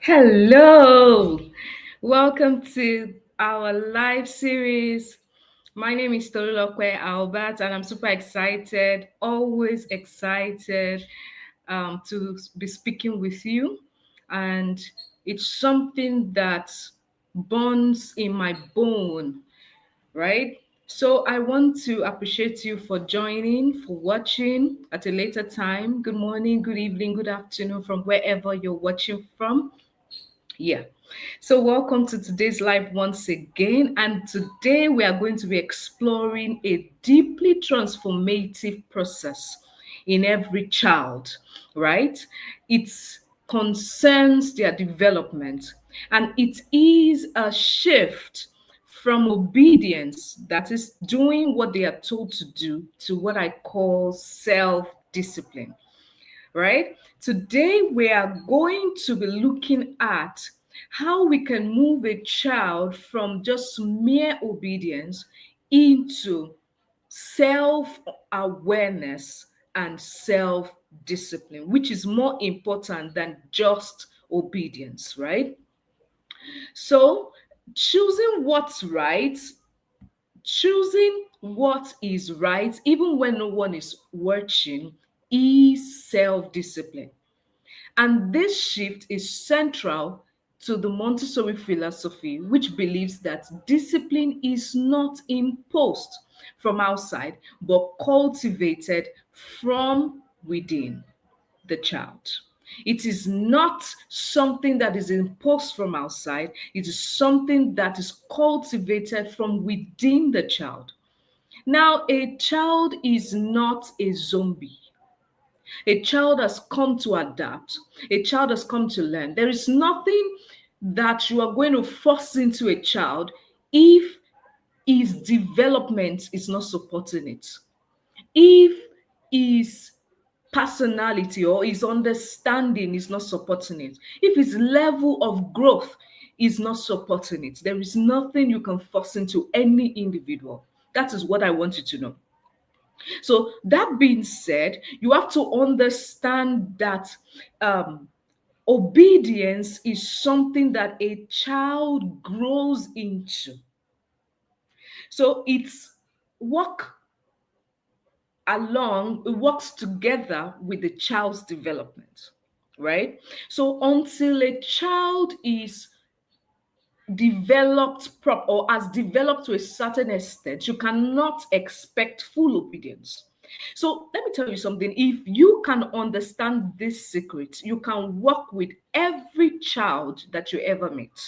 Hello, welcome to our live series. My name is Tolulope Albert, and I'm super excited, always excited to be speaking with you. And it's something that burns in my bone, right? So I want to appreciate you for joining, for watching at a later time. Good morning, good evening, good afternoon from wherever you're watching from. Yeah. So, welcome to today's live once again. And today we are going to be exploring a deeply transformative process in every child, right? It concerns their development, and it is a shift from obedience, that is doing what they are told to do, to what I call self discipline, right? Today, we are going to be looking at how we can move a child from just mere obedience into self awareness and self discipline, which is more important than just obedience, right? So, choosing what's right, choosing what is right, even when no one is watching, is self discipline. And this shift is central to the Montessori philosophy, which believes that discipline is not imposed from outside, but cultivated from within the child. It is not something that is imposed from outside, it is something that is cultivated from within the child. Now, a child is not a zombie. A child has come to adapt. A child has come to learn. There is nothing that you are going to force into a child if his development is not supporting it. If his personality or his understanding is not supporting it. If his level of growth is not supporting it, there is nothing you can force into any individual. That is what I want you to know. So, that being said, you have to understand that um, obedience is something that a child grows into. So, it's work it works together with the child's development, right? So, until a child is developed or has developed to a certain extent, you cannot expect full obedience. So let me tell you something. If you can understand this secret, you can work with every child that you ever meet,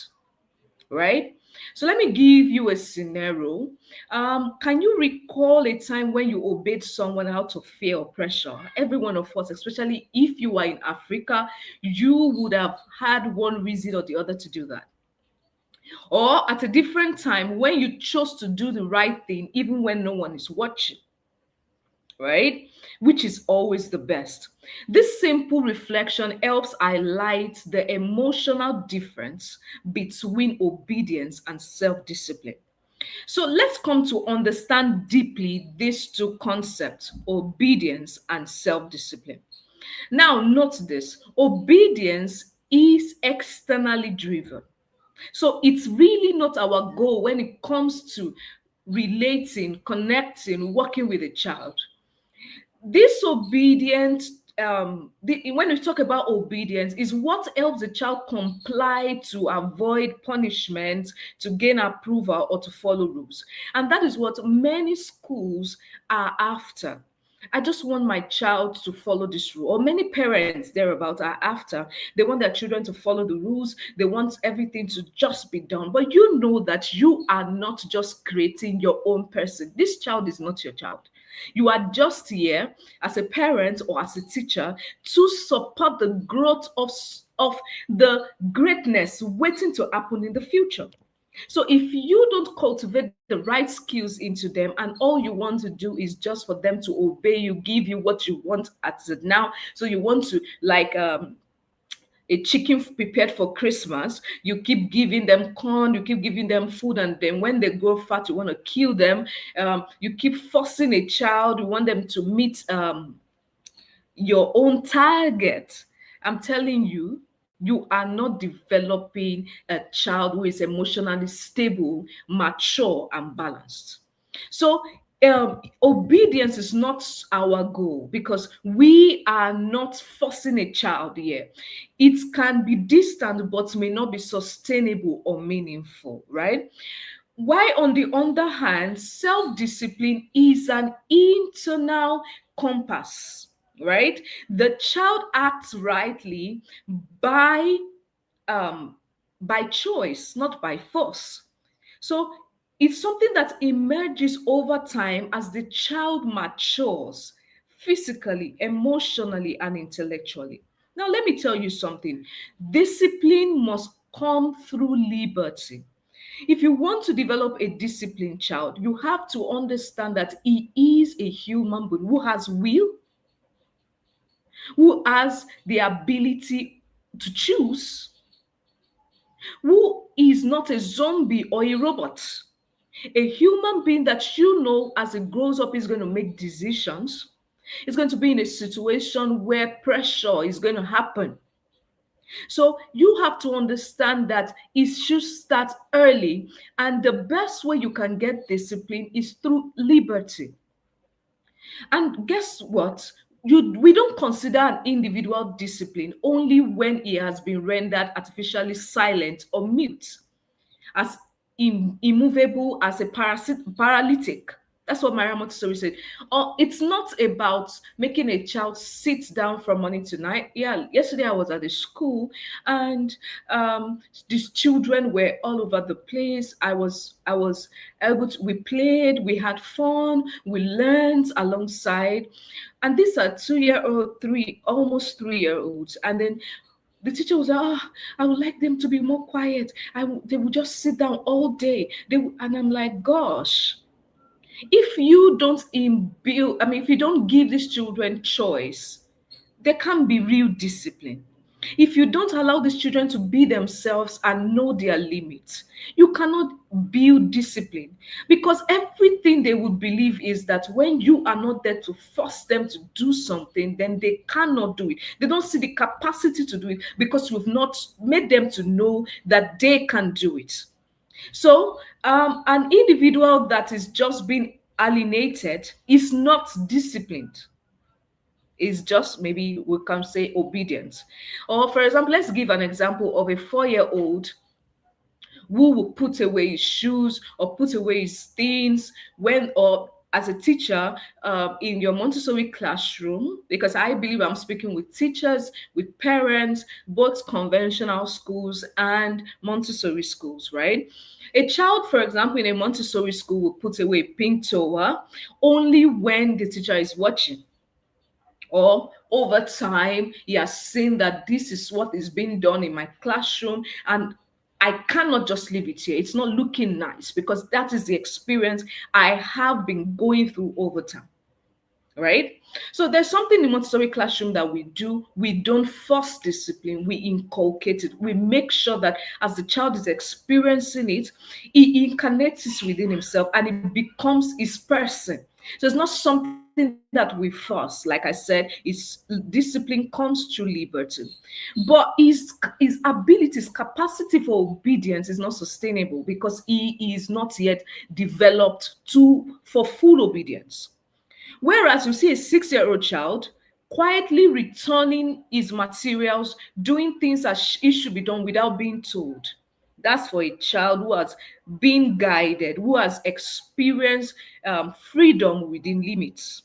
right? So let me give you a scenario. Can you recall a time when you obeyed someone out of fear or pressure? Every one of us, especially if you are in Africa, you would have had one reason or the other to do that. Or at a different time when you chose to do the right thing, even when no one is watching, right? Which is always the best. This simple reflection helps highlight the emotional difference between obedience and self discipline. So let's come to understand deeply these two concepts, obedience and self discipline. Now, note this: obedience is externally driven. So it's really not our goal when it comes to relating, connecting, working with a child. Disobedient, when we talk about obedience, is what helps the child comply to avoid punishment, to gain approval, or to follow rules. And that is what many schools are after. I just want my child to follow this rule. Or many parents thereabout are after. They want their children to follow the rules. They want everything to just be done. But you know that you are not just creating your own person. This child is not your child. You are just here as a parent or as a teacher to support the growth of the greatness waiting to happen in the future. So if you don't cultivate the right skills into them and all you want to do is just for them to obey you, give you what you want at the now, so you want to like a chicken prepared for Christmas, you keep giving them corn, you keep giving them food, and then when they grow fat, you want to kill them. You keep forcing a child, you want them to meet your own target. I'm telling you, You are not developing a child who is emotionally stable, mature, and balanced. So, obedience is not our goal because we are not forcing a child here. It can be distant but may not be sustainable or meaningful, right? Why, on the other hand, self discipline is an internal compass, right? The child acts rightly by um, by choice, not by force. So it's something that emerges over time as the child matures physically, emotionally, and intellectually. Now, let me tell you something. Discipline must come through liberty. If you want to develop a disciplined child, you have to understand that he is a human being who has will, who has the ability to choose, who is not a zombie or a robot. A human being that you know as it grows up is going to make decisions. It's going to be in a situation where pressure is going to happen. So you have to understand that it should start early. And the best way you can get discipline is through liberty. And guess what? We don't consider an individual discipline only when he has been rendered artificially silent or mute, as immovable as a paralytic. That's what Maria Montessori said. It's not about making a child sit down from morning to night. Yeah, yesterday I was at the school and these children were all over the place. I was able to, we played, we had fun, we learned alongside. And these are 2 year old, almost 3 year olds. And then the teacher was like, oh, I would like them to be more quiet. They would just sit down all day. And I'm like, gosh, if you don't imbue, I mean, if you don't give these children choice, there can't be real discipline. If you don't allow these children to be themselves and know their limits, you cannot build discipline, because everything they would believe is that when you are not there to force them to do something, then they cannot do it. They don't see the capacity to do it because you've not made them to know that they can do it. So, an individual that is just being alienated is not disciplined, is just, maybe we can say, obedient. Or, for example, let's give an example of a 4 year old who will put away his shoes or put away his things when, or as a teacher, in your Montessori classroom, because I believe I'm speaking with teachers, with parents, both conventional schools and Montessori schools, right? A child, for example, in a Montessori school will put away a pink towel only when the teacher is watching, or over time he has seen that this is what is being done in my classroom and I cannot just leave it here. It's not looking nice, because that is the experience I have been going through over time, right? So there's something in Montessori classroom that we do. We don't force discipline, we inculcate it. We make sure that as the child is experiencing it, he incarnates it within himself and it becomes his person. So it's not something that we force. Like I said, discipline comes through liberty. But his abilities, capacity for obedience is not sustainable because he is not yet developed to for full obedience. Whereas you see a 6 year old child quietly returning his materials, doing things as it should be done without being told. That's for a child who has been guided, who has experienced freedom within limits.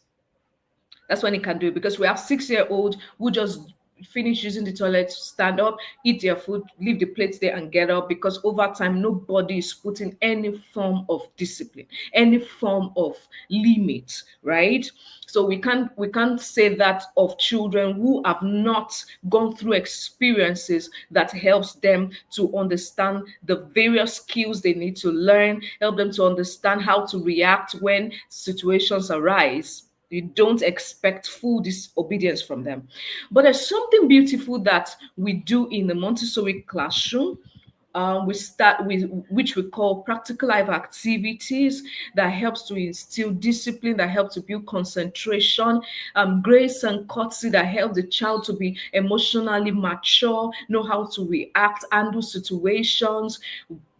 That's when he can do it, because we have 6 year old who just finish using the toilet, stand up, eat their food, leave the plates there and get up, because over time nobody is putting any form of discipline, any form of limit, right? So we can't say that of children who have not gone through experiences that helps them to understand the various skills they need to learn, help them to understand how to react when situations arise. You don't expect full disobedience from them. But there's something beautiful that we do in the Montessori classroom. We start with which we call practical life activities that helps to instill discipline, that helps to build concentration, grace and courtesy that help the child to be emotionally mature, know how to react, handle situations,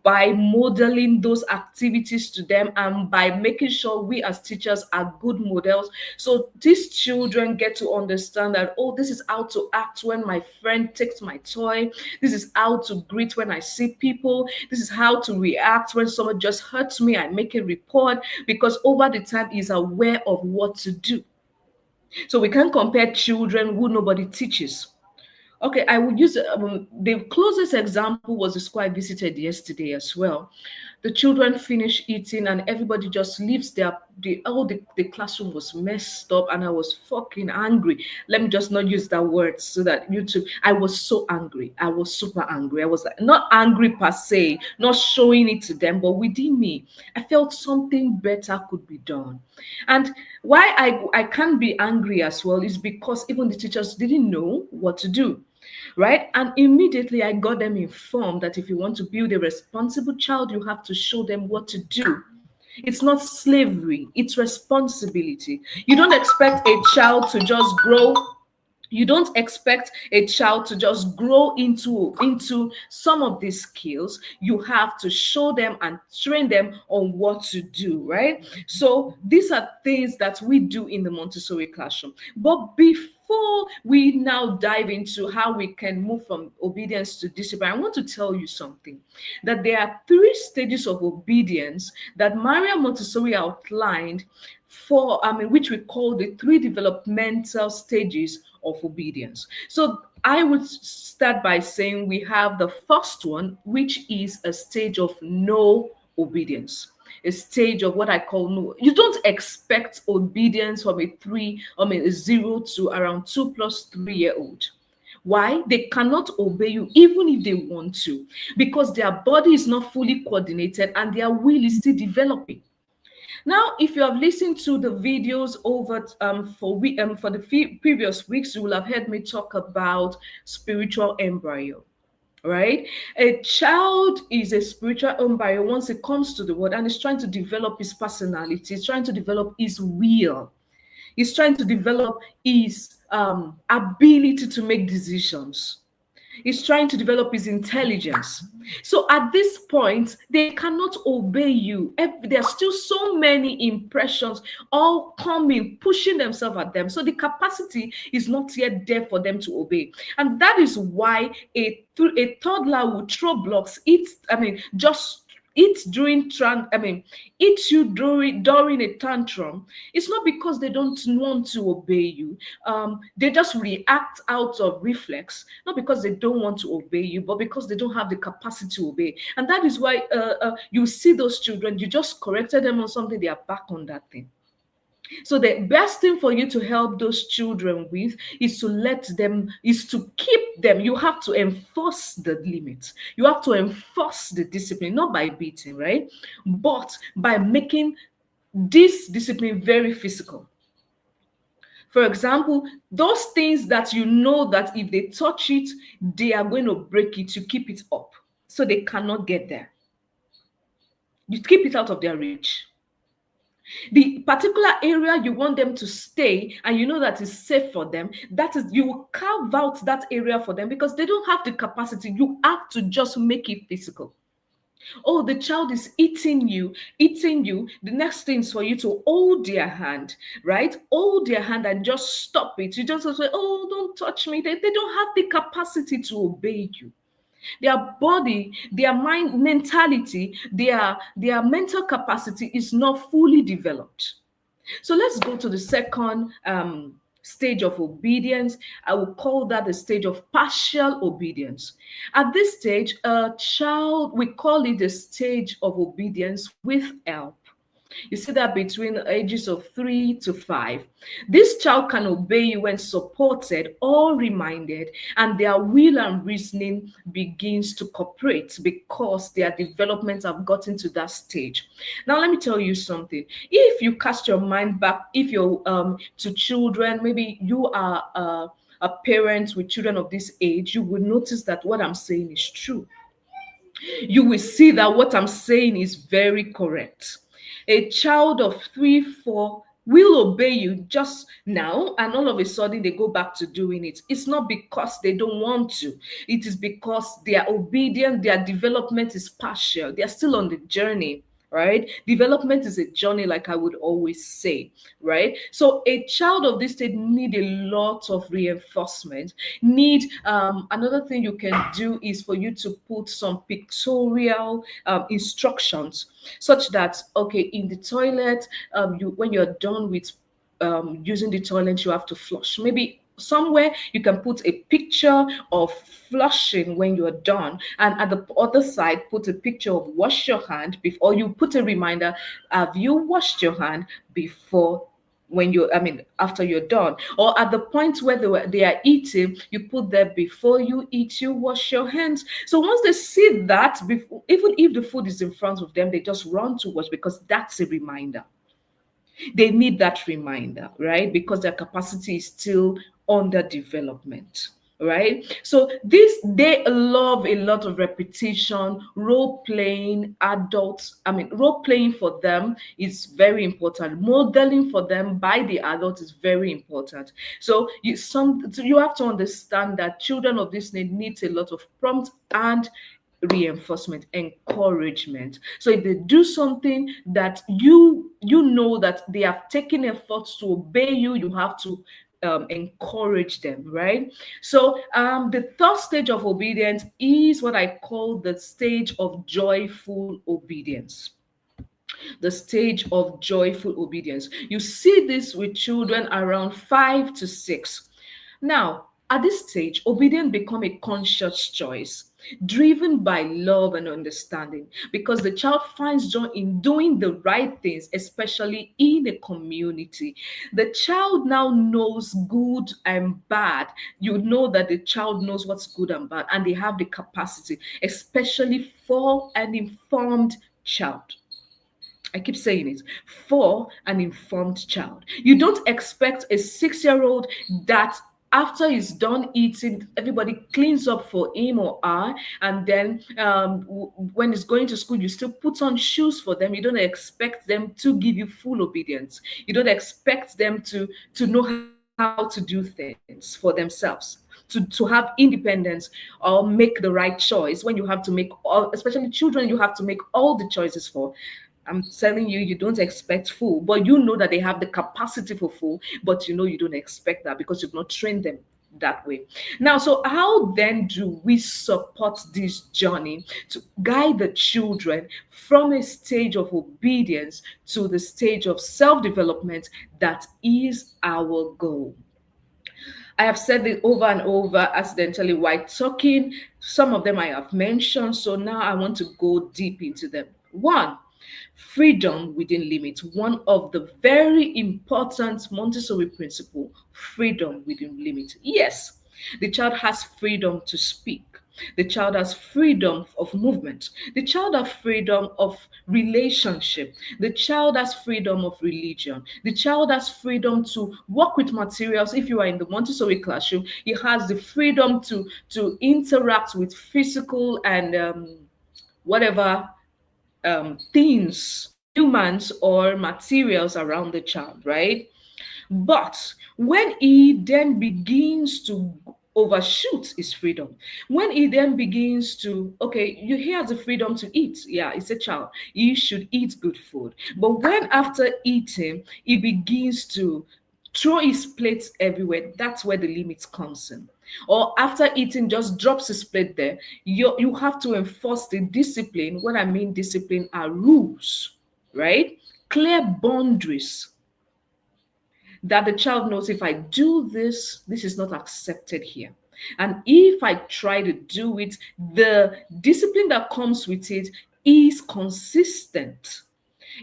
by modeling those activities to them and by making sure we as teachers are good models. So these children get to understand that, oh, this is how to act when my friend takes my toy. This is how to greet when I see people. This is how to react when someone just hurts me. I make a report because over the time he's aware of what to do. So we can't compare children who nobody teaches. Okay, I would use the closest example was the school I visited yesterday as well. The children finish eating and everybody just leaves the classroom was messed up and I was fucking angry. Let me just not use that word so that YouTube. I was so angry. I was super angry. I was like, not angry per se, not showing it to them, but within me, I felt something better could be done. And why I can't be angry as well is because even the teachers didn't know what to do, right? And immediately I got them informed that if you want to build a responsible child, you have to show them what to do. It's not slavery, it's responsibility. You don't expect a child to just grow. You don't expect a child to just grow into some of these skills. You have to show them and train them on what to do, right? So these are things that we do in the Montessori classroom. But before we now dive into how we can move from obedience to discipline, I want to tell you something, that there are three stages of obedience that Maria Montessori outlined for, which we call the three developmental stages of obedience. So I would start by saying we have the first one, which is a stage of no obedience. A stage of what I call no. You don't expect obedience from a 0 to around 2 plus 3 year old. Why? They cannot obey you even if they want to, because their body is not fully coordinated and their will is still developing. Now, if you have listened to the videos over for the previous weeks, you will have heard me talk about spiritual embryo. Right? A child is a spiritual embryo once it comes to the world and is trying to develop his personality, is trying to develop his will, is trying to develop his ability to make decisions. He's trying to develop his intelligence. So at this point, they cannot obey you. There are still so many impressions all coming, pushing themselves at them. So the capacity is not yet there for them to obey. And that is why a toddler will throw blocks. Just eat during eat you during a tantrum. It's not because they don't want to obey you. They just react out of reflex, not because they don't want to obey you, but because they don't have the capacity to obey. And that is why you see those children, you just corrected them on something, they are back on that thing. So the best thing for you to help those children with is to keep them. You have to enforce the limits. You have to enforce the discipline, not by beating, right? But by making this discipline very physical. For example, those things that you know that if they touch it, they are going to break it, you keep it up so they cannot get there. You keep it out of their reach. The particular area you want them to stay and you know that is safe for them, that is, you will carve out that area for them because they don't have the capacity. You have to just make it physical. Oh, the child is eating you. The next thing is for you to hold their hand, right? Hold their hand and just stop it. You just say, oh, don't touch me. They don't have the capacity to obey you. Their body, their mind, mentality, their mental capacity is not fully developed. So let's go to the second stage of obedience. I will call that the stage of partial obedience. At this stage, a child, we call it the stage of obedience with help. You see that between the ages of 3 to 5. This child can obey you when supported or reminded, and their will and reasoning begins to cooperate because their development have gotten to that stage. Now, let me tell you something. If you cast your mind back, if you're to children, maybe you are a parent with children of this age, you will notice that what I'm saying is true. you will see that what I'm saying is very correct. A child of 3, 4 will obey you just now, and all of a sudden they go back to doing it. It's not because they don't want to, it is because they are obedient, their development is partial, they are still on the journey. Right, development is a journey, like I would always say. Right, so a child of this stage need a lot of reinforcement. Need another thing you can do is for you to put some pictorial instructions, such that okay, in the toilet, you when you're done with using the toilet, you have to flush. Maybe somewhere you can put a picture of flushing when you're done, and at the other side put a picture of wash your hand before, or you put a reminder, have you washed your hand before, when you I mean after you're done, or at the point where they are eating, you put there, before you eat you wash your hands. So once they see that, before, even if the food is in front of them, they just run to wash, because that's a reminder. They need that reminder, right? Because their capacity is still under development, right? So this, they love a lot of repetition, role playing. Adults, I mean, role playing for them is very important. Modeling for them by the adult is very important. So you have to understand that children of this need needs a lot of prompt and reinforcement, encouragement. So if they do something that you know that they have taken efforts to obey you, you have to encourage them, right? So the third stage of obedience is what I call the stage of joyful obedience. The stage of joyful obedience. You see this with children around 5 to 6. Now, at this stage, obedience become a conscious choice, driven by love and understanding, because the child finds joy in doing the right things, especially in a community. The child now knows good and bad. You know that the child knows what's good and bad, and they have the capacity, especially for an informed child. I keep saying it, for an informed child. You don't expect a 6-year-old that after he's done eating, everybody cleans up for him or her, and then when he's going to school, you still put on shoes for them. You don't expect them to give you full obedience. You don't expect them to know how to do things for themselves. To have independence or make the right choice, when you have to make all, especially children, you have to make all the choices for. I'm telling you, you don't expect full, but you know that they have the capacity for full, but you know you don't expect that because you've not trained them that way. Now, so how then do we support this journey to guide the children from a stage of obedience to the stage of self development that is our goal? I have said it over and over accidentally while talking. Some of them I have mentioned. So now I want to go deep into them. One, freedom within limits. One of the very important Montessori principle, freedom within limits. Yes, the child has freedom to speak. The child has freedom of movement. The child has freedom of relationship. The child has freedom of religion. The child has freedom to work with materials. If you are in the Montessori classroom, he has the freedom to interact with physical and whatever things, humans or materials around the child, right? But when he then begins to overshoot his freedom, when he then begins to, okay, he has the freedom to eat. Yeah, it's a child. He should eat good food. But when after eating, he begins to throw his plates everywhere, that's where the limit comes in. Or after eating, just drops his plate there. You have to enforce the discipline. What I mean discipline are rules, right? Clear boundaries that the child knows, if I do this, this is not accepted here. And if I try to do it, the discipline that comes with it is consistent.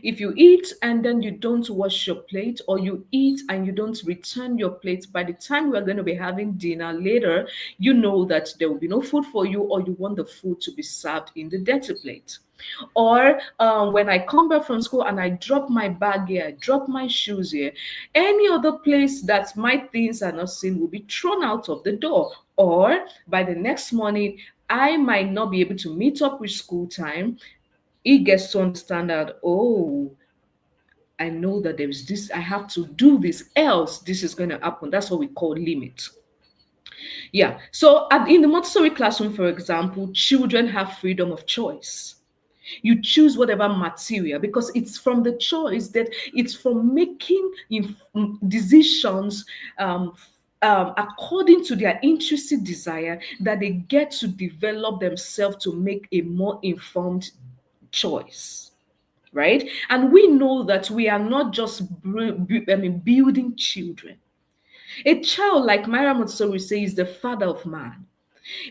If you eat and then you don't wash your plate, or you eat and you don't return your plate, by the time we're going to be having dinner later, you know that there will be no food for you, or you want the food to be served in the dirty plate. Or when I come back from school and I drop my bag here, I drop my shoes here, any other place that my things are not seen will be thrown out of the door. Or by the next morning, I might not be able to meet up with school time. He gets to understand that, oh, I know that there is this, I have to do this, else this is going to happen. That's what we call limit. Yeah. So in the Montessori classroom, for example, children have freedom of choice. You choose whatever material because it's from the choice that it's from making decisions according to their intrinsic desire that they get to develop themselves to make a more informed choice, right? And we know that we are not just building children. A child, like Myra Montessori says, is the father of man.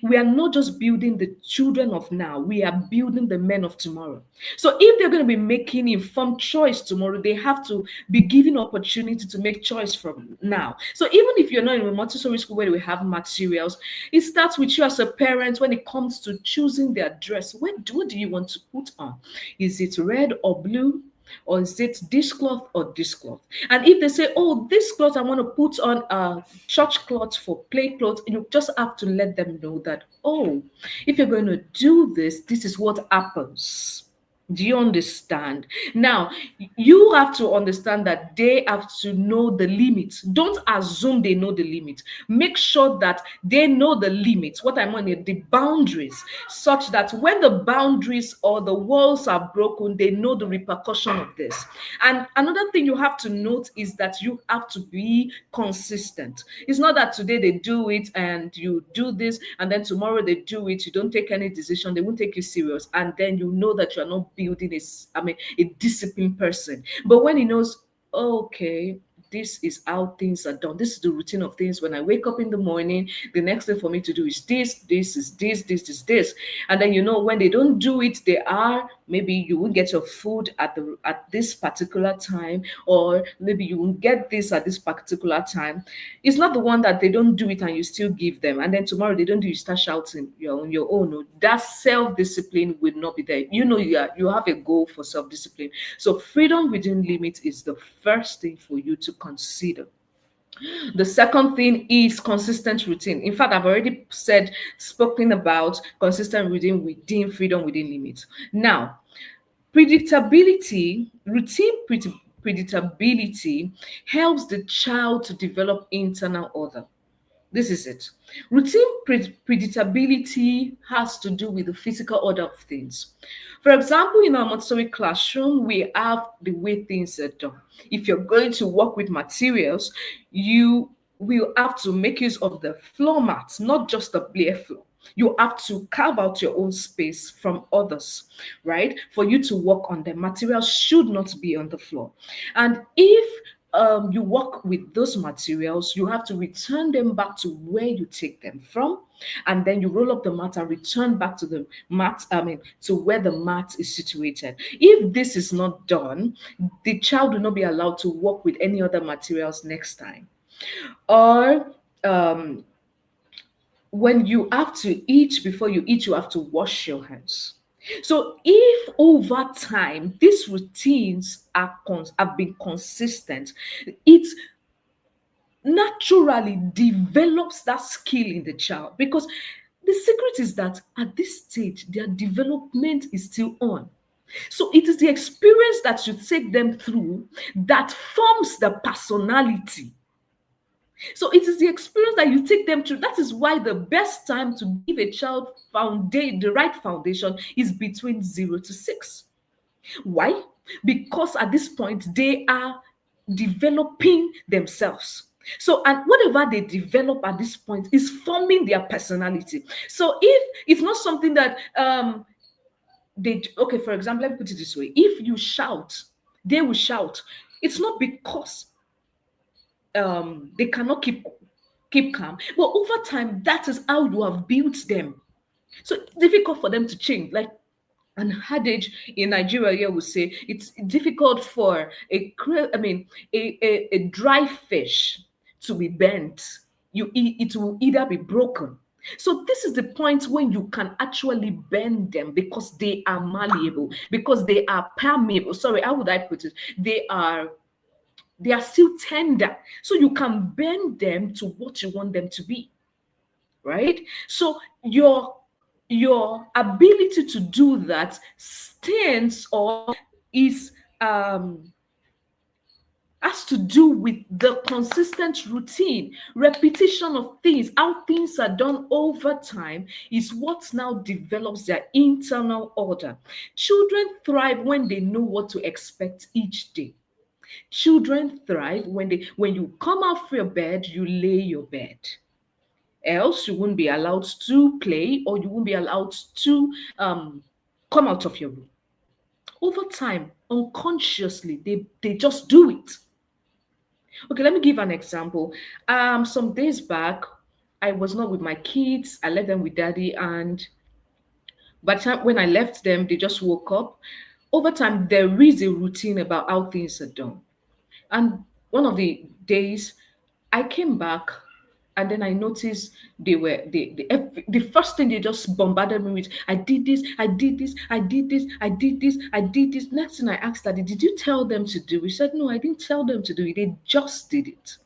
We are not just building the children of now, we are building the men of tomorrow. So if they're going to be making informed choice tomorrow, they have to be given opportunity to make choice from now. So even if you're not in a Montessori school where we have materials, it starts with you as a parent when it comes to choosing their dress. What do you want to put on? Is it red or blue? Or is it this cloth or this cloth? And if they say, oh, this cloth I want to put on a church cloth for play clothes, you just have to let them know that, oh, if you're going to do this, this is what happens. Do you understand? Now, you have to understand that they have to know the limits. Don't assume they know the limit. Make sure that they know the limits. What I mean, the boundaries, such that when the boundaries or the walls are broken, they know the repercussion of this. And another thing you have to note is that you have to be consistent. It's not that today they do it and you do this, and then tomorrow they do it, you don't take any decision, they won't take you serious, and then you know that you're not building a disciplined person. But when he knows, okay, this is how things are done. This is the routine of things. When I wake up in the morning, the next thing for me to do is this is this. And then when they don't do it, they are maybe you will get your food at this particular time, or maybe you will get this at this particular time. It's not the one that they don't do it and you still give them, and then tomorrow they don't do, you start shouting. You're on your own. No, that self-discipline will not be there. You have a goal for self-discipline. So freedom within limits is the first thing for you to consider. The second thing is consistent routine. In fact, I've already spoken about consistent routine within freedom within limits. Now, predictability helps the child to develop internal order. This is it. Routine predictability has to do with the physical order of things. For example, in our Montessori classroom, we have the way things are done. If you're going to work with materials, you will have to make use of the floor mat, not just the bare floor. You have to carve out your own space from others, right? For you to work on the materials should not be on the floor. And if you work with those materials, you have to return them back to where you take them from, and then you roll up the mat and return back to the mat, to where the mat is situated. If this is not done, the child will not be allowed to work with any other materials next time. Or when you have to eat, before you eat, you have to wash your hands. So if over time these routines have been consistent, it naturally develops that skill in the child, because the secret is that at this stage their development is still on. So it is the experience that you take them through that forms the personality. So it is the experience that you take them through. That is why the best time to give a child the right foundation is between 0 to 6. Why? Because at this point they are developing themselves. So, and whatever they develop at this point is forming their personality. So if it's not something that okay, for example, let me put it this way: if you shout, they will shout. It's not because they cannot keep calm, but over time that is how you have built them. So it's difficult for them to change. Like an adage in Nigeria here would say, it's difficult for a dry fish to be bent. It will either be broken. So this is the point when you can actually bend them, because they are malleable, because they are permeable. Sorry, how would I put it? They are still tender. So you can bend them to what you want them to be. right? So your ability to do that stands or is has to do with the consistent routine, repetition of things, how things are done over time is what now develops their internal order. Children thrive when they know what to expect each day. Children thrive when you come out from your bed, you lay your bed. Else you won't be allowed to play, or you won't be allowed to come out of your room. Over time, unconsciously, they just do it. Okay, let me give an example. Some days back, I was not with my kids. I left them with daddy, and by the time when I left them, they just woke up. Over time, there is a routine about how things are done. And one of the days, I came back, and then I noticed the first thing they just bombarded me with. I did this, I did this, I did this, I did this, I did this. Next thing I asked Daddy, did you tell them to do? He said, no, I didn't tell them to do it. They just did it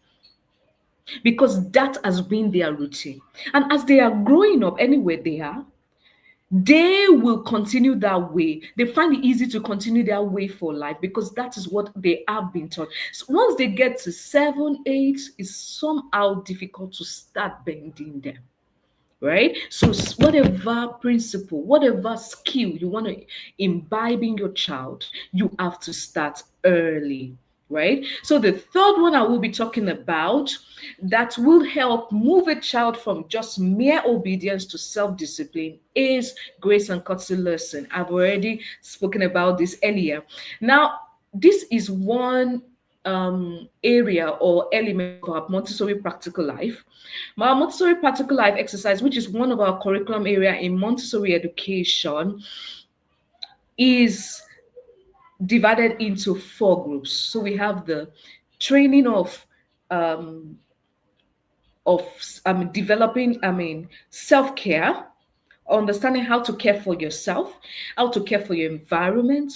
because that has been their routine. And as they are growing up, anywhere they are, they will continue that way. They find it easy to continue their way for life because that is what they have been taught. So once they get to 7, 8, it's somehow difficult to start bending them, right? So whatever principle, whatever skill you want to imbibe in your child, you have to start early, right? So the third one I will be talking about that will help move a child from just mere obedience to self-discipline is grace and courtesy lesson. I've already spoken about this earlier. Now, this is one area or element of our Montessori practical life. My Montessori practical life exercise, which is one of our curriculum area in Montessori education, is divided into 4 groups. So we have the training um, of developing, self-care, understanding how to care for yourself, how to care for your environment,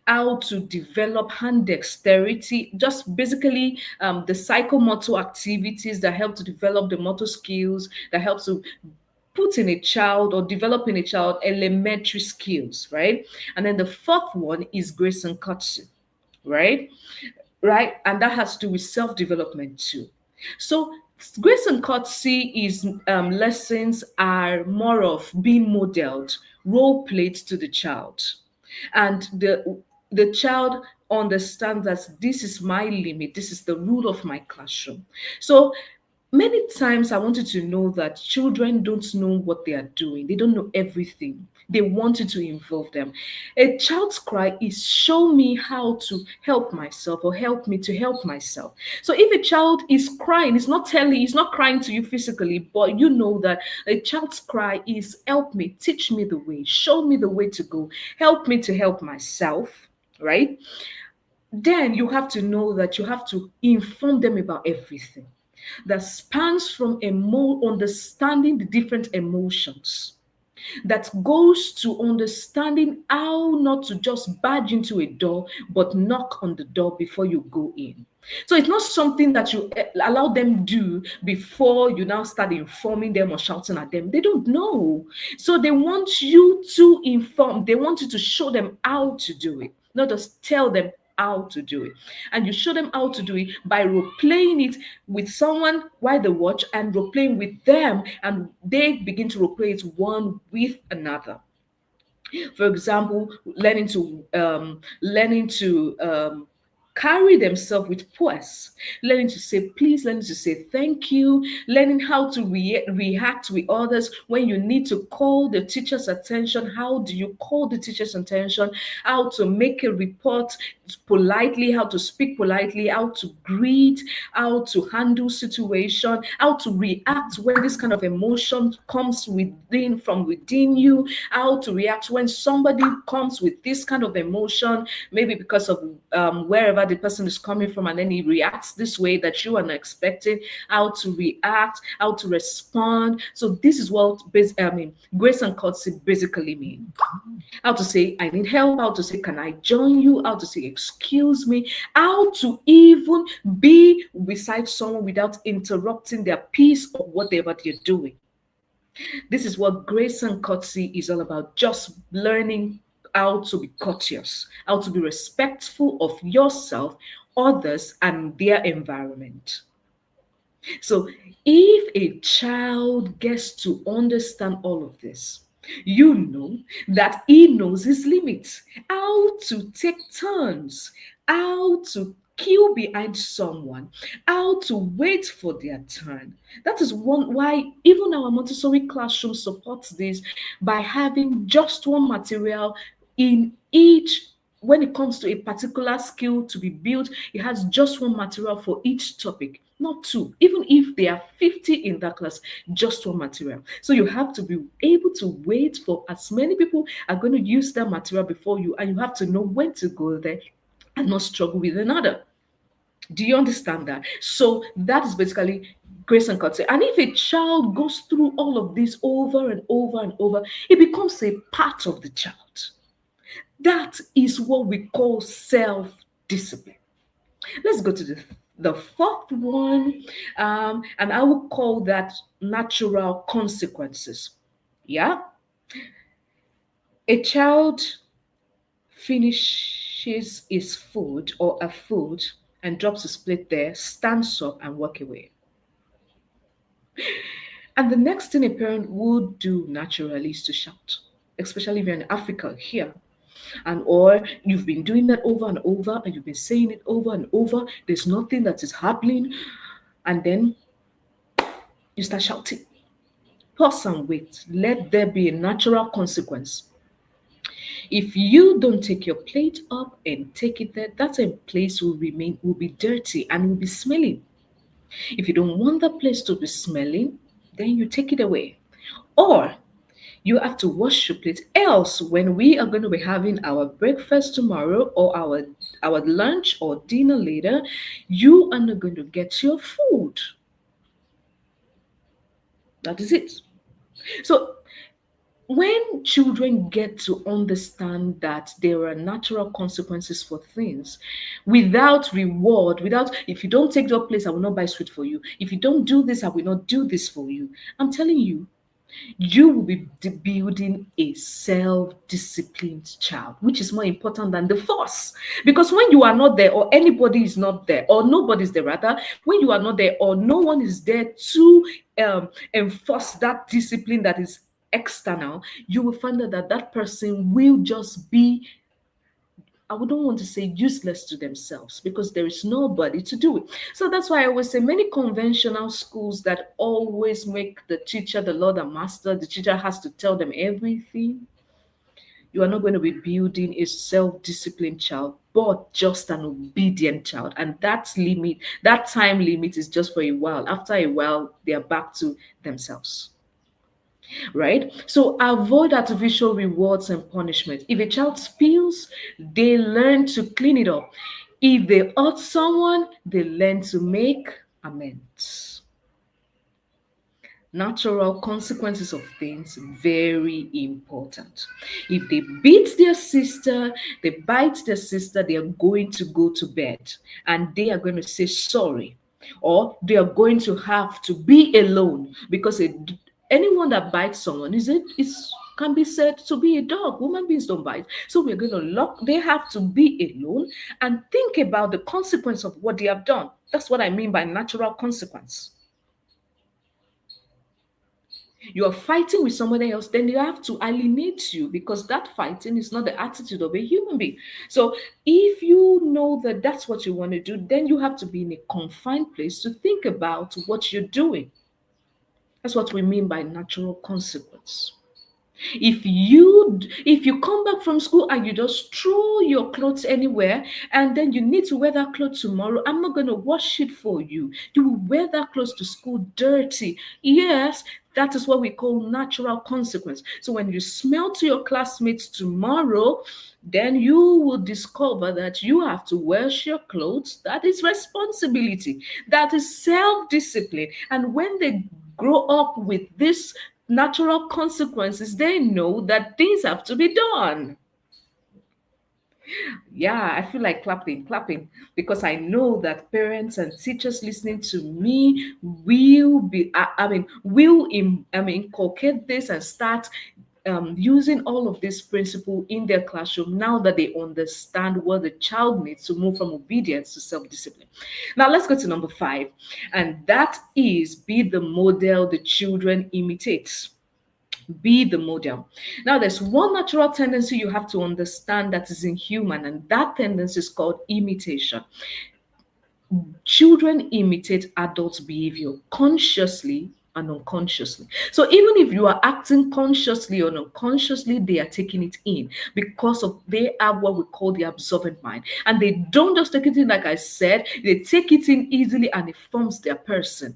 how to develop hand dexterity, just basically the psychomotor activities that help to develop the motor skills, that helps to put in a child or develop in a child elementary skills, right? And then the fourth one is grace and courtesy, right? Right? And that has to do with self development too. So, grace and courtesy is lessons are more of being modeled, role played to the child, and the child understands that this is my limit, this is the rule of my classroom. So many times I wanted to know that children don't know what they are doing. They don't know everything. They wanted to involve them. A child's cry is show me how to help myself or help me to help myself. So if a child is crying, it's not crying to you physically, but you know that a child's cry is help me, teach me the way, show me the way to go, help me to help myself, right? Then you have to know that you have to inform them about everything that spans from understanding the different emotions, that goes to understanding how not to just barge into a door, but knock on the door before you go in. So it's not something that you allow them do before you now start informing them or shouting at them. They don't know. So they want you to inform, they want you to show them how to do it, not just tell them how to do it. And you show them how to do it by role playing it with someone while they watch and role playing with them, and they begin to role play it one with another. For example, learning to carry themselves with poise, learning to say please, learning to say thank you, learning how to react with others when you need to call the teacher's attention. How do you call the teacher's attention? How to make a report politely, how to speak politely, how to greet, how to handle situation, how to react when this kind of emotion comes from within you, how to react when somebody comes with this kind of emotion, maybe because of wherever the person is coming from, and then he reacts this way that you are not expecting, how to react, how to respond. So this is what grace and courtesy basically mean. How to say I need help, how to say can I join you, how to say excuse me, how to even be beside someone without interrupting their peace or whatever they're doing. This is what grace and courtesy is all about, just learning how to be courteous, how to be respectful of yourself, others, and their environment. So, if a child gets to understand all of this, you know that he knows his limits, how to take turns, how to queue behind someone, how to wait for their turn. That is one why even our Montessori classroom supports this by having just one material in each. When it comes to a particular skill to be built, it has just one material for each topic, not two. Even if there are 50 in that class, just one material. So you have to be able to wait for as many people are going to use that material before you, and you have to know when to go there and not struggle with another. Do you understand that? So that is basically grace and courtesy. And if a child goes through all of this over and over and over, it becomes a part of the child. That is what we call self discipline. Let's go to the fourth one, and I will call that natural consequences. Yeah, a child finishes his food or a food and drops his plate there, stands up and walk away. And the next thing a parent would do naturally is to shout, especially if you're in Africa here. And or you've been doing that over and over and you've been saying it over and over, there's nothing that is happening, and then you start shouting. Pause and wait. Let there be a natural consequence. If you don't take your plate up and take it there, that same place will be dirty and will be smelling. If you don't want the place to be smelling, then you take it away. Or you have to wash your plate. Else, when we are going to be having our breakfast tomorrow or our lunch or dinner later, you are not going to get your food. That is it. So when children get to understand that there are natural consequences for things without reward, without, if you don't take your place, I will not buy sweet for you. If you don't do this, I will not do this for you. I'm telling you, you will be building a self-disciplined child, which is more important than the force. Because when you are not there, or anybody is not there, or nobody's there rather, when you are not there, or no one is there to enforce that discipline that is external, you will find out that that person will just be, I wouldn't want to say useless to themselves, because there is nobody to do it. So that's why I always say many conventional schools that always make the teacher the Lord and Master, the teacher has to tell them everything. You are not going to be building a self-disciplined child, but just an obedient child. And that time limit is just for a while. After a while, they are back to themselves, right? So avoid artificial rewards and punishment. If a child spills, they learn to clean it up. If they hurt someone, they learn to make amends. Natural consequences of things, very important. If they beat their sister, they bite their sister, they are going to go to bed and they are going to say sorry, or they are going to have to be alone, because anyone that bites someone is can be said to be a dog. Human beings don't bite. So we're going to lock, they have to be alone and think about the consequence of what they have done. That's what I mean by natural consequence. You are fighting with somebody else, then they have to alienate you, because that fighting is not the attitude of a human being. So if you know that that's what you want to do, then you have to be in a confined place to think about what you're doing. That's what we mean by natural consequence. If you come back from school and you just throw your clothes anywhere, and then you need to wear that clothes tomorrow, I'm not going to wash it for you. You will wear that clothes to school dirty. Yes, that is what we call natural consequence. So when you smell to your classmates tomorrow, then you will discover that you have to wash your clothes. That is responsibility. That is self-discipline. And when they grow up with this natural consequences, they know that things have to be done. Yeah, I feel like clapping, because I know that parents and teachers listening to me will be, I mean, inculcate this and start using all of this principle in their classroom now that they understand what the child needs to move from obedience to self-discipline. Now let's go to number 5, and that is be the model the children imitate. Be the model. Now, there's one natural tendency you have to understand that is in human, and that tendency is called imitation. Children imitate adult behavior consciously and unconsciously. So even if you are acting consciously or unconsciously, they are taking it in because of they have what we call the observant mind. And they don't just take it in, like I said, they take it in easily and it forms their person.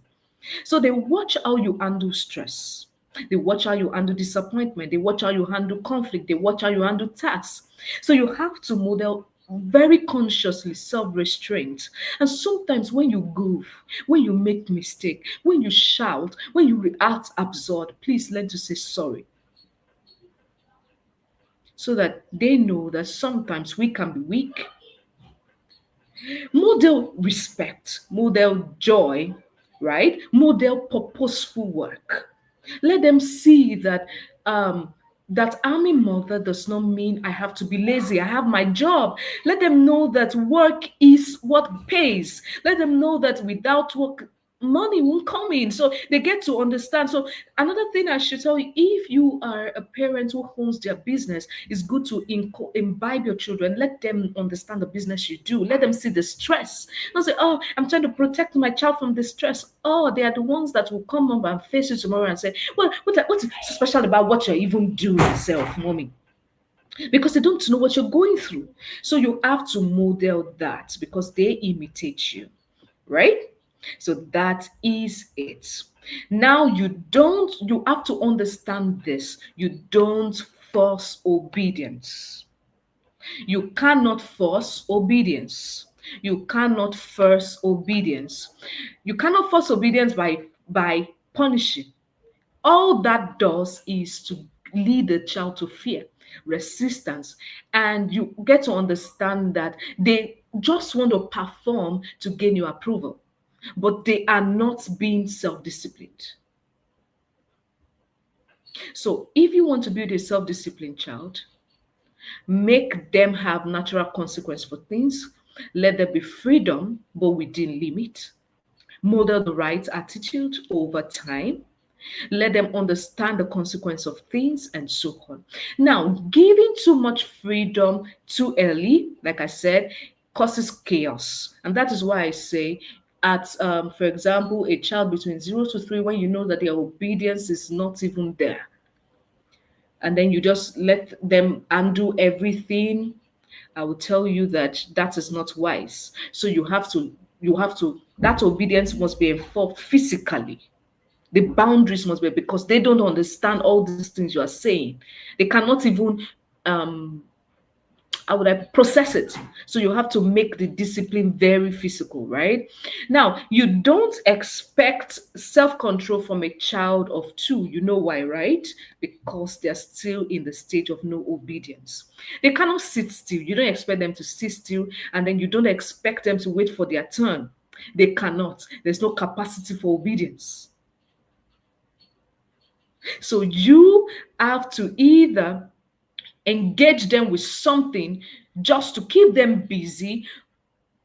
So they watch how you handle stress. They watch how you handle disappointment. They watch how you handle conflict. They watch how you handle tasks. So you have to model very consciously self-restraint. And sometimes when you goof, when you make mistake, when you shout, when you react absurd, please learn to say sorry. So that they know that sometimes we can be weak. Model respect, model joy, right? Model purposeful work. Let them see that that army mother does not mean I have to be lazy. I have my job. Let them know that work is what pays. Let them know that without work, money won't come in. So they get to understand. So another thing I should tell you, if you are a parent who owns their business, it's good to imbibe your children. Let them understand the business you do. Let them see the stress. Don't say, oh, I'm trying to protect my child from the stress. Oh, they are the ones that will come up and face you tomorrow and say, well, what's so special about what you're even doing yourself, mommy? Because they don't know what you're going through. So you have to model that because they imitate you, right? So that is it. Now you have to understand this. You don't force obedience. You cannot force obedience. You cannot force obedience. You cannot force obedience by punishing. All that does is to lead the child to fear, resistance, and you get to understand that they just want to perform to gain your approval, but they are not being self-disciplined. So if you want to build a self-disciplined child, make them have natural consequence for things. Let there be freedom, but within limit. Model the right attitude over time. Let them understand the consequence of things and so on. Now, giving too much freedom too early, like I said, causes chaos. And that is why I say, for example, a child between 0 to 3, when you know that their obedience is not even there, and then you just let them undo everything, I will tell you that that is not wise. So that obedience must be enforced physically. The boundaries must be, because they don't understand all these things you are saying. They cannot even how would I process it? So you have to make the discipline very physical, right? Now, you don't expect self-control from a child of 2. You know why, right? Because they're still in the stage of no obedience. They cannot sit still. You don't expect them to sit still, and then you don't expect them to wait for their turn. They cannot. There's no capacity for obedience. So you have to either engage them with something just to keep them busy,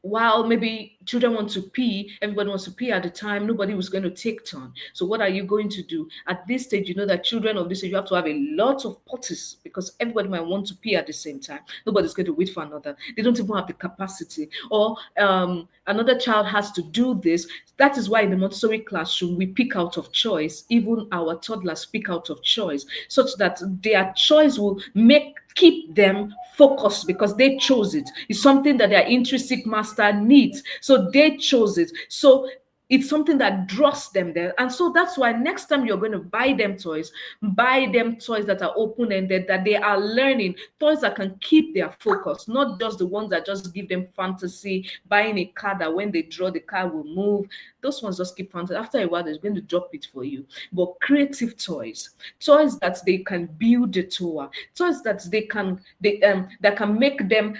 while maybe children want to pee, everybody wants to pee at the time, nobody was going to take turn. So what are you going to do? At this stage, you know that children of this age, you have to have a lot of potties because everybody might want to pee at the same time. Nobody's going to wait for another. They don't even have the capacity. Or another child has to do this. That is why in the Montessori classroom, we pick out of choice. Even our toddlers pick out of choice, such that their choice will keep them focused because they chose it. It's something that their intrinsic master needs. So they chose it. So It's something that draws them there. And so that's why next time you're going to buy them toys that are open ended, that they are learning, toys that can keep their focus, not just the ones that just give them fantasy, buying a car that when they draw the car will move. Those ones just keep fantasy. After a while, they're going to drop it for you. But creative toys, toys that they can build a tower, toys that that can make them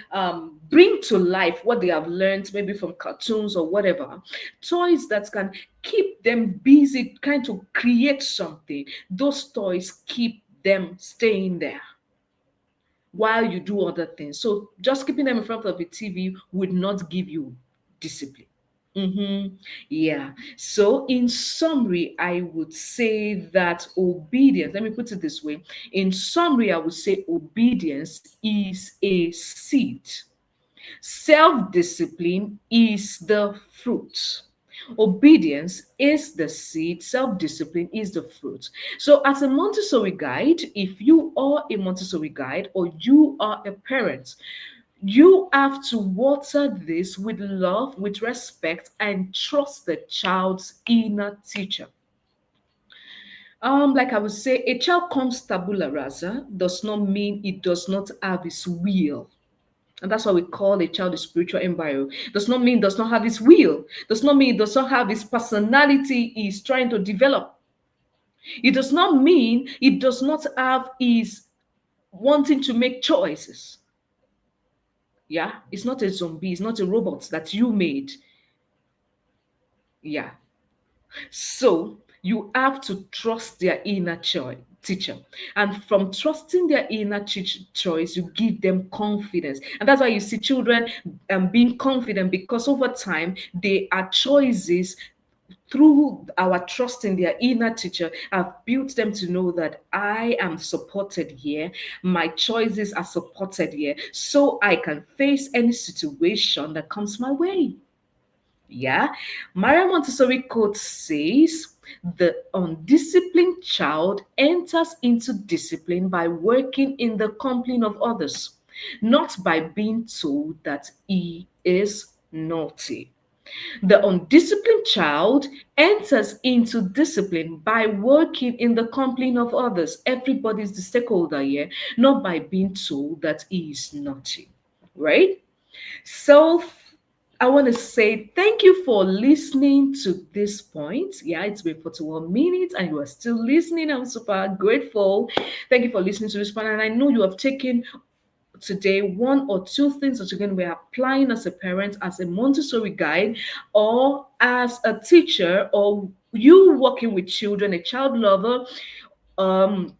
bring to life what they have learned, maybe from cartoons or whatever. Toys that can keep them busy, kind of create something. Those toys keep them staying there while you do other things. So just keeping them in front of the TV would not give you discipline. Yeah. So, in summary, I would say that obedience, let me put it this way. In summary, I would say obedience is a seed, self discipline is the fruit. Obedience is the seed, self discipline is the fruit. So, as a Montessori guide, if you are a Montessori guide or you are a parent, you have to water this with love, with respect, and trust the child's inner teacher. Like I would say, a child comes tabula rasa does not mean it does not have his will. And that's why we call a child a spiritual embryo. Does not mean does not have his will. Does not mean does not have his personality is trying to develop. It does not mean it does not have his wanting to make choices. Yeah, it's not a zombie, it's not a robot that you made. Yeah. So you have to trust their inner teacher. And from trusting their inner choice, you give them confidence. And that's why you see children being confident, because over time, they are choices through our trust in their inner teacher have built them to know that I am supported here, my choices are supported here, so I can face any situation that comes my way. Yeah. Maria Montessori quote says, the undisciplined child enters into discipline by working in the company of others, not by being told that he is naughty. The undisciplined child enters into discipline by working in the company of others. Everybody's the stakeholder here, not by being told that he is naughty. Right? So I want to say thank you for listening to this point. Yeah, it's been 41 minutes and you are still listening. I'm super grateful. Thank you for listening to this point. And I know you have taken today one or two things that you're going to be applying as a parent, as a Montessori guide, or as a teacher, or you working with children, a child lover, um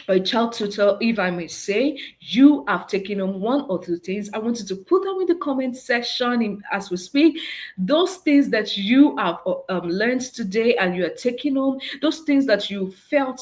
a child tutor, if I may say, you have taken on one or two things. I want you to put them in the comment section as we speak. Those things that you have learned today and you are taking on, those things that you felt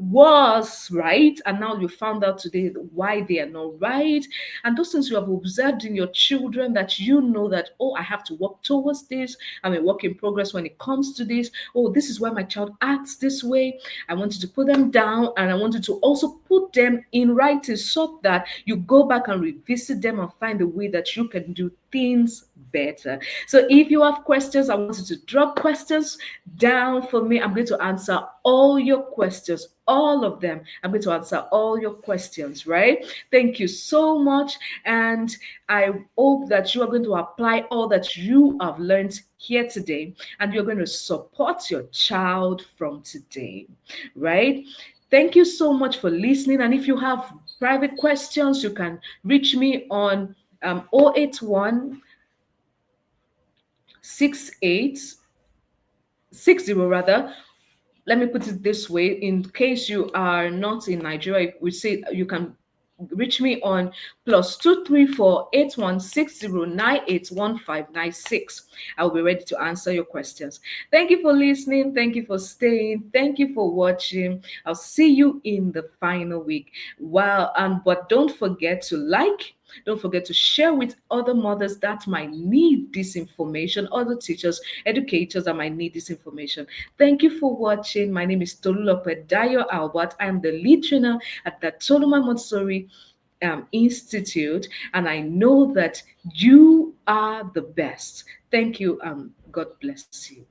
was right, and now you found out today why they are not right, and those things you have observed in your children that you know that, oh, I have to work towards this. I'm a work in progress when it comes to this. Oh, this is why my child acts this way. I want you to put them down, and I want you to also put them in writing so that you go back and revisit them and find a way that you can do things better. So if you have questions, I want you to drop questions down for me. I'm going to answer all your questions, all of them. I'm going to answer all your questions, right? Thank you so much. And I hope that you are going to apply all that you have learned here today, and you're going to support your child from today, right? Thank you so much for listening. And if you have private questions, you can reach me on 081 68 60 rather. Let me put it this way, in case you are not in Nigeria, we say you can reach me on +234 8160981596. I'll be ready to answer your questions. Thank you for listening. Thank you for staying. Thank you for watching. I'll see you in the final week. Well, but don't forget to like. Don't forget to share with other mothers that might need this information, other teachers, educators that might need this information. Thank you for watching. My name is Tolulope Dayo Albert. I'm the lead trainer at the Tolulope Montessori Institute, and I know that you are the best. Thank you. God bless you.